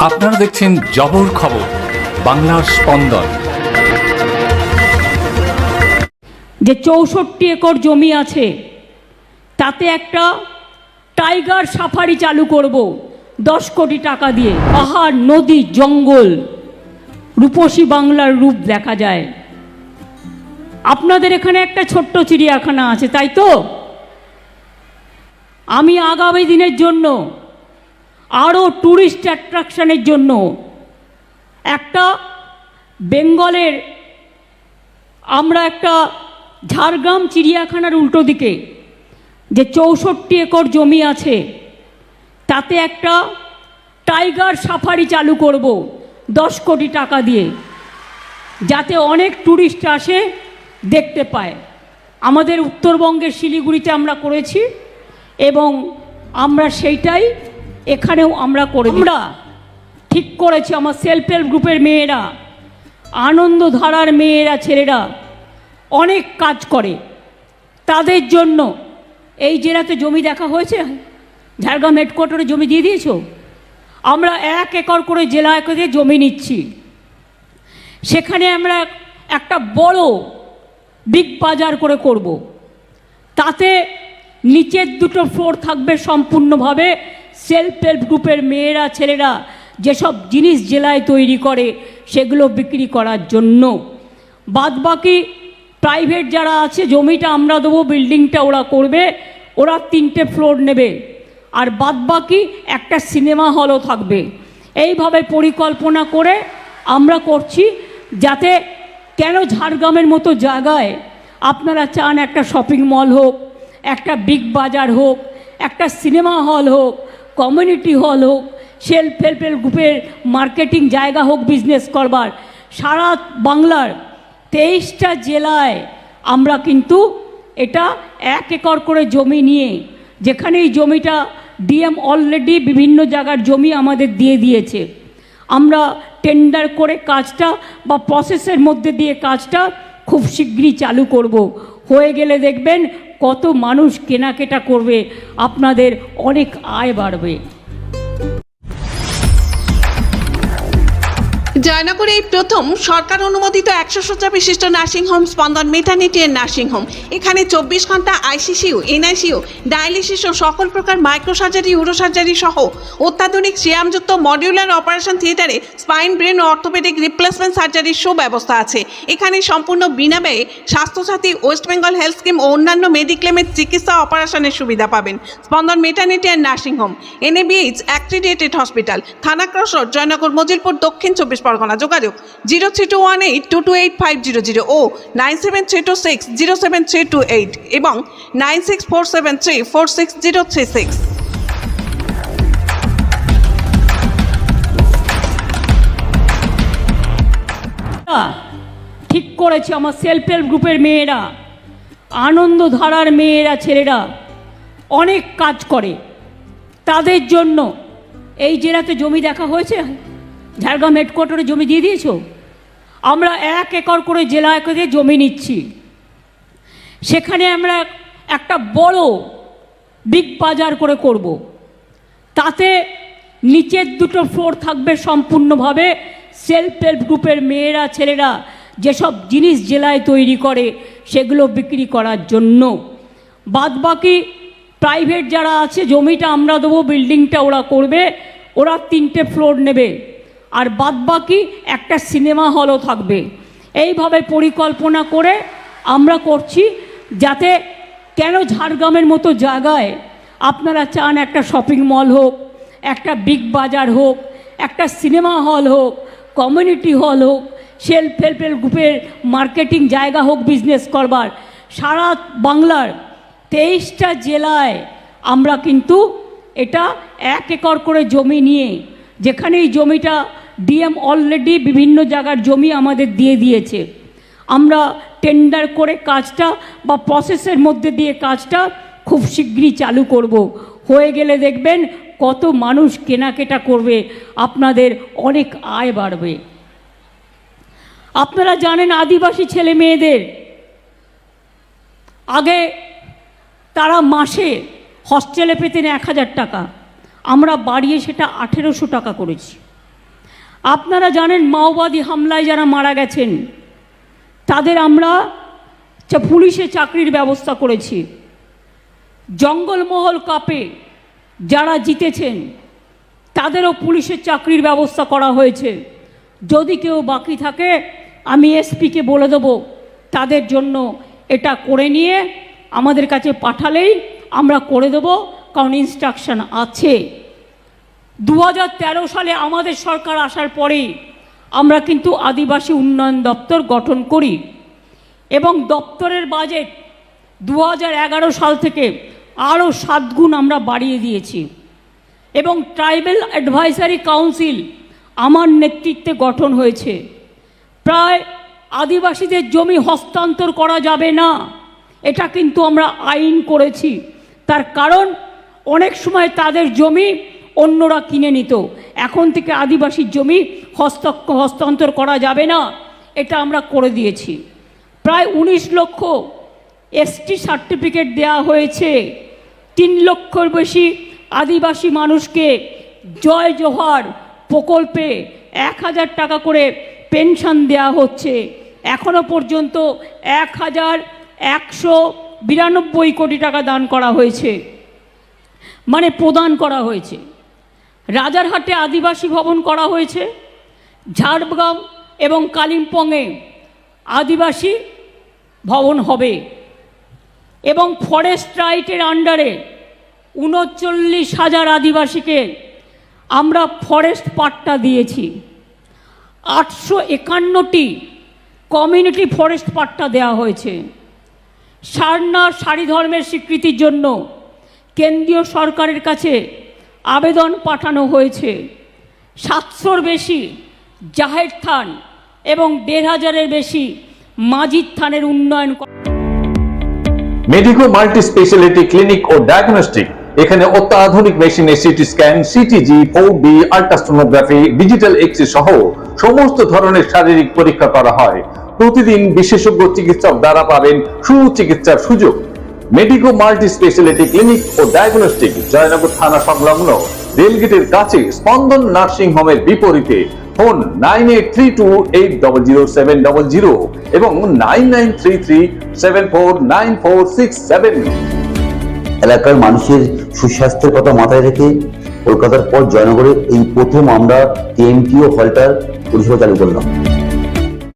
আপনারা দেখছেন জবর খবর বাংলার স্পন্দন। যে 64 একর জমি আছে তাতে একটা টাইগার সাফারি চালু করব 10 কোটি টাকা দিয়ে। পাহাড়, নদী, জঙ্গল, রূপসী বাংলার রূপ দেখা যায়। আপনাদের এখানে একটা ছোট্ট চিড়িয়াখানা আছে, তাই তো? আমি আগামী দিনের জন্য আরও ট্যুরিস্ট অ্যাট্রাকশনের জন্য একটা বেঙ্গলের আমরা একটা ঝাড়গ্রাম চিড়িয়াখানার উল্টো দিকে যে 64 একর জমি আছে তাতে একটা টাইগার সাফারি চালু করব 10 কোটি টাকা দিয়ে, যাতে অনেক ট্যুরিস্ট আসে, দেখতে পায়। আমাদের উত্তরবঙ্গের শিলিগুড়িতে আমরা করেছি এবং আমরা সেইটাই এখানেও আমরা করে আমরা ঠিক করেছি। আমার সেলফ হেল্প গ্রুপের মেয়েরা, আনন্দধারার মেয়েরা, ছেলেরা অনেক কাজ করে। তাদের জন্য এই জেলাতে জমি দেখা হয়েছে, ঝাড়গ্রাম হেডকোয়ার্টারে জমি দিয়ে দিয়েছো। আমরা 1 একর করে জেলায় করে জমি নিচ্ছি। সেখানে আমরা একটা বড় বিগ বাজার করে করব। তাতে নিচের 2টো ফ্লোর থাকবে সম্পূর্ণভাবে সেলফ হেল্প গ্রুপের মেয়েরা, ছেলেরা যেসব জিনিস জেলায় তৈরি করে সেগুলো বিক্রি করার জন্য। বাদবাকি প্রাইভেট যারা আছে জমিটা আমরা দেবো, বিল্ডিংটা ওরা করবে, ওরা 3টে ফ্লোর নেবে, আর বাদবাকি একটা সিনেমা হলও থাকবে। এইভাবে পরিকল্পনা করে আমরা করছি, যাতে কেন ঝাড়গ্রামের মতো জায়গায় আপনারা চান একটা শপিং মল হোক, একটা বিগ বাজার হোক, একটা সিনেমা হল হোক, কমিউনিটি হল হোক, সেলফ হেল্প গ্রুপের মার্কেটিং জায়গা হোক বিজনেস করবার। সারা বাংলার 23টা জেলায় আমরা কিন্তু এটা 1 একর করে জমি নিয়ে, যেখানে এই জমিটা ডিএম অলরেডি বিভিন্ন জায়গার জমি আমাদের দিয়ে দিয়েছে, আমরা টেন্ডার করে কাজটা বা প্রসেসের মধ্যে দিয়ে কাজটা খুব শীঘ্রই চালু করব। হয়ে গেলে দেখবেন কত মানুষ কেনাকাটা করবে, আপনাদের অনেক আয় বাড়বে। জয়নগরে এই প্রথম সরকার অনুমোদিত 100 শয্যা বিশিষ্ট নার্সিংহোম স্পন্দন মেটার্নিটি এন্ড নার্সিংহোম। এখানে 24 ঘন্টা আইসিসিউ, এনআইসিউ, ডায়ালিসিস ও সকল প্রকার মাইক্রোসার্জারি, ইউরোসার্জারি সহ অত্যাধুনিক শ্যামযুক্ত মডিউলার অপারেশন থিয়েটারে স্পাইন, ব্রেন ও অর্থোপেডিক রিপ্লেসমেন্ট সার্জারির সুব্যবস্থা আছে। এখানে সম্পূর্ণ বিনা ব্যয়ে Swasthyasathi, West Bengal health scheme ও অন্যান্য মেডিক্লেমের চিকিৎসা অপারেশনের সুবিধা পাবেন। Spandan maternity and nursing home, NABH accredited hospital, Thana cross road, Joynagar, Mazilpur, Dakshin 24 Pargana. যোগাযোগ 0321822850 ও 9732607328 এবং 9647346036। ঠিক করেছি। আমার সেলফ হেল্প গ্রুপের মেয়েরা, আনন্দধারার মেয়েরা, ছেলেরা অনেক কাজ করে। তাদের জন্য এই জেলাতে জমি দেখা হয়েছে, ঝাড়গ্রাম হেডকোয়ার্টারে জমি দিয়ে দিয়েছো। আমরা 1 একর করে জেলায় করে জমি নিচ্ছি। সেখানে আমরা একটা বড় বিগ বাজার করে করব। তাতে নিচের 2টো ফ্লোর থাকবে সম্পূর্ণভাবে সেলফ হেল্প গ্রুপের মেয়েরা, ছেলেরা যেসব জিনিস জেলায় তৈরি করে সেগুলো বিক্রি করার জন্য। বাদবাকি প্রাইভেট যারা আছে জমিটা আমরা দেবো, বিল্ডিংটা ওরা করবে, ওরা 3টে ফ্লোর নেবে, আর বাদবাকি একটা সিনেমা হলও থাকবে। এইভাবে পরিকল্পনা করে আমরা করছি, যাতে কেন ঝাড়গ্রামের মতো জায়গায় আপনারা চান একটা শপিং মল হোক, একটা বিগ বাজার হোক, একটা সিনেমা হল হোক, কমিউনিটি হল হোক, সেলফ হেল্প গ্রুপের মার্কেটিং জায়গা হোক বিজনেস করবার। সারা বাংলার 23টা জেলায় আমরা কিন্তু এটা 1 একর করে জমি নিয়ে, যেখানে এই জমিটা ডিএম অলরেডি বিভিন্ন জায়গার জমি আমাদের দিয়ে দিয়েছে, আমরা টেন্ডার করে কাজটা বা প্রসেসের মধ্যে দিয়ে কাজটা খুব শীঘ্রই চালু করব। হয়ে গেলে দেখবেন কত মানুষ কেনাকাটা করবে, আপনাদের অনেক আয় বাড়বে। আপনারা জানেন আদিবাসী ছেলে মেয়েদের আগে তারা মাসে হস্টেলে পেতেন 1000 টাকা, আমরা বাড়িয়ে সেটা 1800 টাকা করেছি। আপনারা জানেন মাওবাদী হামলায় যারা মারা গেছেন তাদের আমরা পুলিশে চাকরির ব্যবস্থা করেছি। জঙ্গলমহল কাপে যারা জিতেছেন তাদেরও পুলিশের চাকরির ব্যবস্থা করা হয়েছে। যদি কেউ বাকি থাকে আমি এসপিকে বলে দেবো তাদের জন্য এটা করে নিয়ে আমাদের কাছে পাঠালেই আমরা করে দেবো, কারণ ইনস্ট্রাকশন আছে। 2013 সালে আমাদের সরকার আসার পরেই আমরা কিন্তু আদিবাসী উন্নয়ন দপ্তর গঠন করি এবং দপ্তরের বাজেট 2011 সাল থেকে আরও 7 গুণ আমরা বাড়িয়ে দিয়েছি এবং ট্রাইবাল অ্যাডভাইসারি কাউন্সিল আমার নেতৃত্বে গঠন হয়েছে। প্রায় আদিবাসীদের জমি হস্তান্তর করা যাবে না, এটা কিন্তু আমরা আইন করেছি। তার কারণ অনেক সময় তাদের জমি অন্যরা কিনে নিত, এখন থেকে আদিবাসীর জমি হস্তান্তর করা যাবে না, এটা আমরা করে দিয়েছি। প্রায় 19 লক্ষ এসটি সার্টিফিকেট দেওয়া হয়েছে। 3 লক্ষর বেশি আদিবাসী মানুষকে জয় জোহার প্রকল্পে 1000 টাকা করে পেনশন দেওয়া হচ্ছে। এখনো পর্যন্ত 1192 কোটি টাকা দান করা হয়েছে, মানে প্রদান করা হয়েছে। রাজারহাটে আদিবাসী ভবন করা হয়েছে, ঝাড়গ্রাম এবং কালিম্পংয়ে আদিবাসী ভবন হবে এবং ফরেস্ট রাইটের আন্ডারে 39,000 আদিবাসীকে আমরা ফরেস্ট পাট্টা দিয়েছি। 851টি কমিউনিটি ফরেস্ট পাট্টা দেওয়া হয়েছে। সারনা সারি ধর্মের স্বীকৃতির জন্য কেন্দ্রীয় সরকারের কাছে আবেদন পাঠানো হয়েছে। 700-র বেশি জাহের থান এবং 1,500-এর বেশি মাজিদ থানের উন্নয়ন। মেডিকো মাল্টি স্পেশালিটি ক্লিনিক ও ডায়াগনস্টিক, এখানে অত্যাধুনিক মেশিনে CT scan, CTG, 4D ultrasonography, digital x ray সহ সমস্ত ধরনের শারীরিক পরীক্ষা করা হয়। প্রতিদিন বিশেষজ্ঞ চিকিৎসক দ্বারা পাবেন সুচিকিৎসার সুযোগ। মেডিকো মাল্টি স্পেশালিটি ক্লিনিক ও ডায়াগনস্টিক জয়নগর থানা সংলগ্ন রেলগেটের কাছে স্পন্দন নার্সিং হোমের বিপরীতে। ফোন 9832800700 এবং 9933749467। এলাকার মানুষের সুস্বাস্থ্যের কথা মাথায় রেখে কলকাতার পর জয়নগরে এই প্রথম আমরা কেএমটিও হলটার পরিষেবা চালু করলাম।